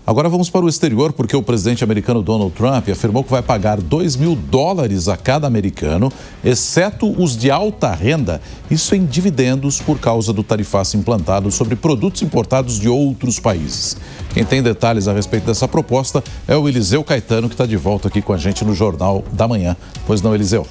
Agora vamos para o exterior, porque o presidente americano Donald Trump afirmou que vai pagar $2.000 a cada americano, exceto os de alta renda, isso em dividendos por causa do tarifaço implantado sobre produtos importados de outros países. Quem tem detalhes a respeito dessa proposta é o Eliseu Caetano, que está de volta aqui com a gente no Jornal da Manhã. Pois não, Eliseu?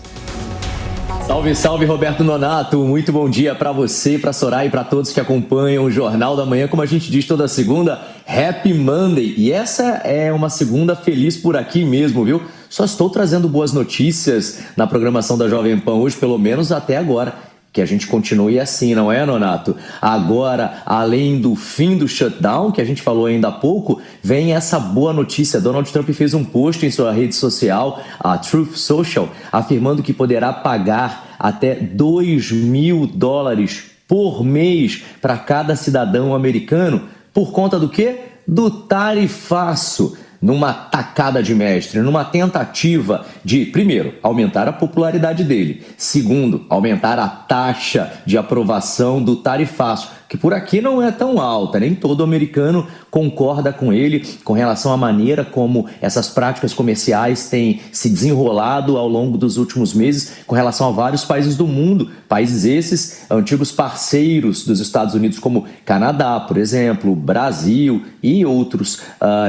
Salve, salve, Roberto Nonato. Muito bom dia para você, para Soraya e para todos que acompanham o Jornal da Manhã. Como a gente diz toda segunda, Happy Monday. E essa é uma segunda feliz por aqui mesmo, viu? Só estou trazendo boas notícias na programação da Jovem Pan hoje, pelo menos até agora. Que a gente continue assim, não é, Nonato? Agora, além do fim do shutdown, que a gente falou ainda há pouco, vem essa boa notícia. Donald Trump fez um post em sua rede social, a Truth Social, afirmando que poderá pagar até $2.000 por mês para cada cidadão americano. Por conta do quê? Do tarifaço. Numa tacada de mestre, numa tentativa de, primeiro, aumentar a popularidade dele, segundo, aumentar a taxa de aprovação do tarifaço, que por aqui não é tão alta, nem todo americano concorda com ele com relação à maneira como essas práticas comerciais têm se desenrolado ao longo dos últimos meses com relação a vários países do mundo, países esses antigos parceiros dos Estados Unidos como Canadá, por exemplo, Brasil e outros,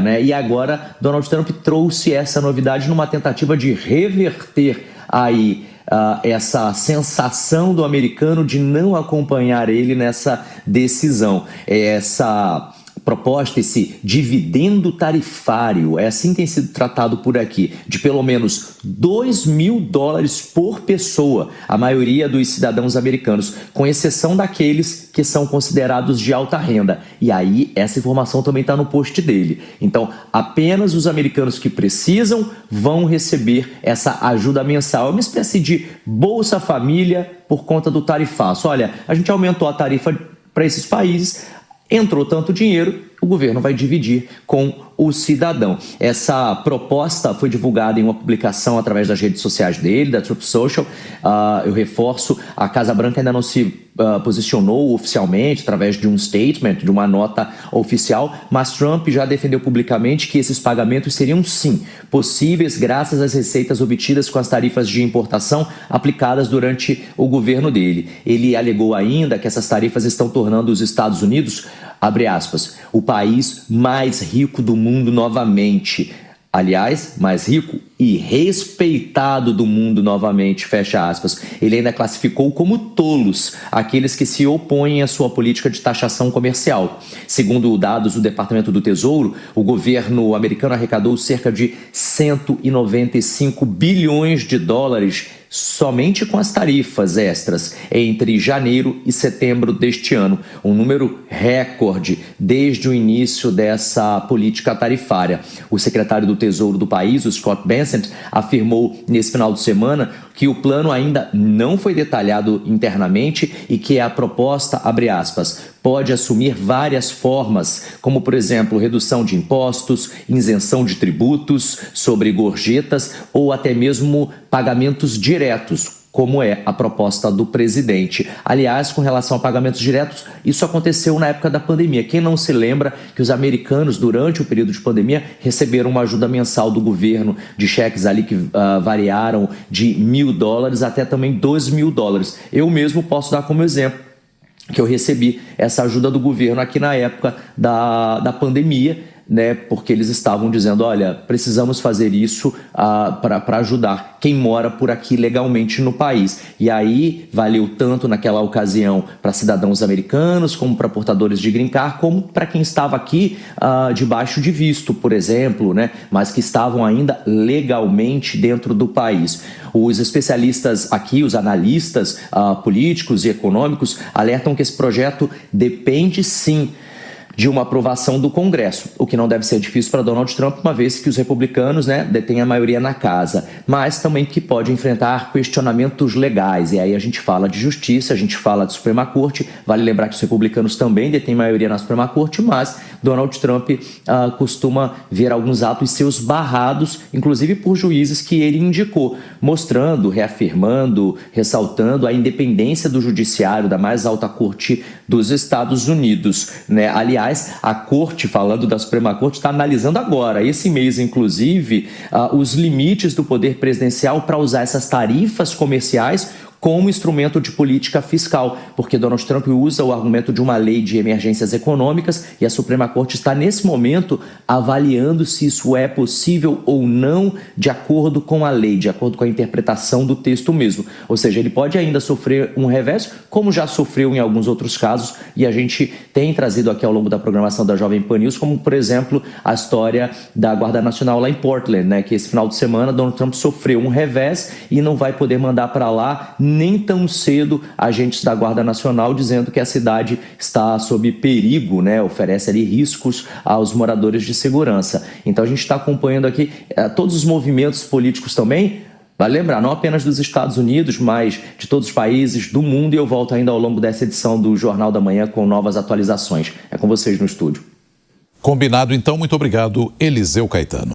né? E agora Donald Trump trouxe essa novidade numa tentativa de reverter aí essa sensação do americano de não acompanhar ele nessa decisão. Essa proposta, esse dividendo tarifário, é assim que tem sido tratado por aqui, de pelo menos $2.000 por pessoa, a maioria dos cidadãos americanos, com exceção daqueles que são considerados de alta renda. E aí, essa informação também está no post dele. Então, apenas os americanos que precisam vão receber essa ajuda mensal. É uma espécie de Bolsa Família por conta do tarifaço. Olha, a gente aumentou a tarifa para esses países, entrou tanto dinheiro, o governo vai dividir com o cidadão. Essa proposta foi divulgada em uma publicação através das redes sociais dele, da Truth Social. Eu reforço, a Casa Branca ainda não se posicionou oficialmente através de um statement, de uma nota oficial, mas Trump já defendeu publicamente que esses pagamentos seriam sim possíveis graças às receitas obtidas com as tarifas de importação aplicadas durante o governo dele. Ele alegou ainda que essas tarifas estão tornando os Estados Unidos, abre aspas, o país mais rico do mundo novamente. Aliás, mais rico e respeitado do mundo novamente, fecha aspas. Ele ainda classificou como tolos aqueles que se opõem à sua política de taxação comercial. Segundo dados do Departamento do Tesouro, o governo americano arrecadou cerca de $195 bilhões somente com as tarifas extras entre janeiro e setembro deste ano, um número recorde desde o início dessa política tarifária. O secretário do Tesouro do país, o Scott Bessent, afirmou nesse final de semana que o plano ainda não foi detalhado internamente e que a proposta, abre aspas, pode assumir várias formas, como, por exemplo, redução de impostos, isenção de tributos sobre gorjetas ou até mesmo pagamentos diretos, como é a proposta do presidente. Aliás, com relação a pagamentos diretos, isso aconteceu na época da pandemia. Quem não se lembra que os americanos, durante o período de pandemia, receberam uma ajuda mensal do governo de cheques ali que variaram de $1.000 até também $2.000. Eu mesmo posso dar como exemplo que eu recebi essa ajuda do governo aqui na época da pandemia, né, porque eles estavam dizendo, olha, precisamos fazer isso para ajudar quem mora por aqui legalmente no país. E aí valeu tanto naquela ocasião para cidadãos americanos, como para portadores de green card, como para quem estava aqui debaixo de visto, por exemplo, né, mas que estavam ainda legalmente dentro do país. Os especialistas aqui, os analistas políticos e econômicos, alertam que esse projeto depende sim de uma aprovação do Congresso, o que não deve ser difícil para Donald Trump, uma vez que os republicanos, né, detêm a maioria na casa, mas também que pode enfrentar questionamentos legais. E aí a gente fala de justiça, a gente fala de Suprema Corte, vale lembrar que os republicanos também detêm maioria na Suprema Corte, mas Donald Trump costuma ver alguns atos seus barrados, inclusive por juízes que ele indicou, mostrando, reafirmando, ressaltando a independência do judiciário da mais alta corte dos Estados Unidos, né? Aliás, a corte, falando da Suprema Corte, está analisando agora, esse mês inclusive, os limites do poder presidencial para usar essas tarifas comerciais como instrumento de política fiscal, porque Donald Trump usa o argumento de uma lei de emergências econômicas e a Suprema Corte está, nesse momento, avaliando se isso é possível ou não de acordo com a lei, de acordo com a interpretação do texto mesmo. Ou seja, ele pode ainda sofrer um revés, como já sofreu em alguns outros casos, e a gente tem trazido aqui ao longo da programação da Jovem Pan News, como, por exemplo, a história da Guarda Nacional lá em Portland, né, que esse final de semana Donald Trump sofreu um revés e não vai poder mandar para lá nem tão cedo agentes da Guarda Nacional, dizendo que a cidade está sob perigo, né? Oferece ali riscos aos moradores de segurança. Então a gente está acompanhando aqui todos os movimentos políticos também. Vale lembrar, não apenas dos Estados Unidos, mas de todos os países do mundo, e eu volto ainda ao longo dessa edição do Jornal da Manhã com novas atualizações. É com vocês no estúdio. Combinado, então. Muito obrigado, Eliseu Caetano.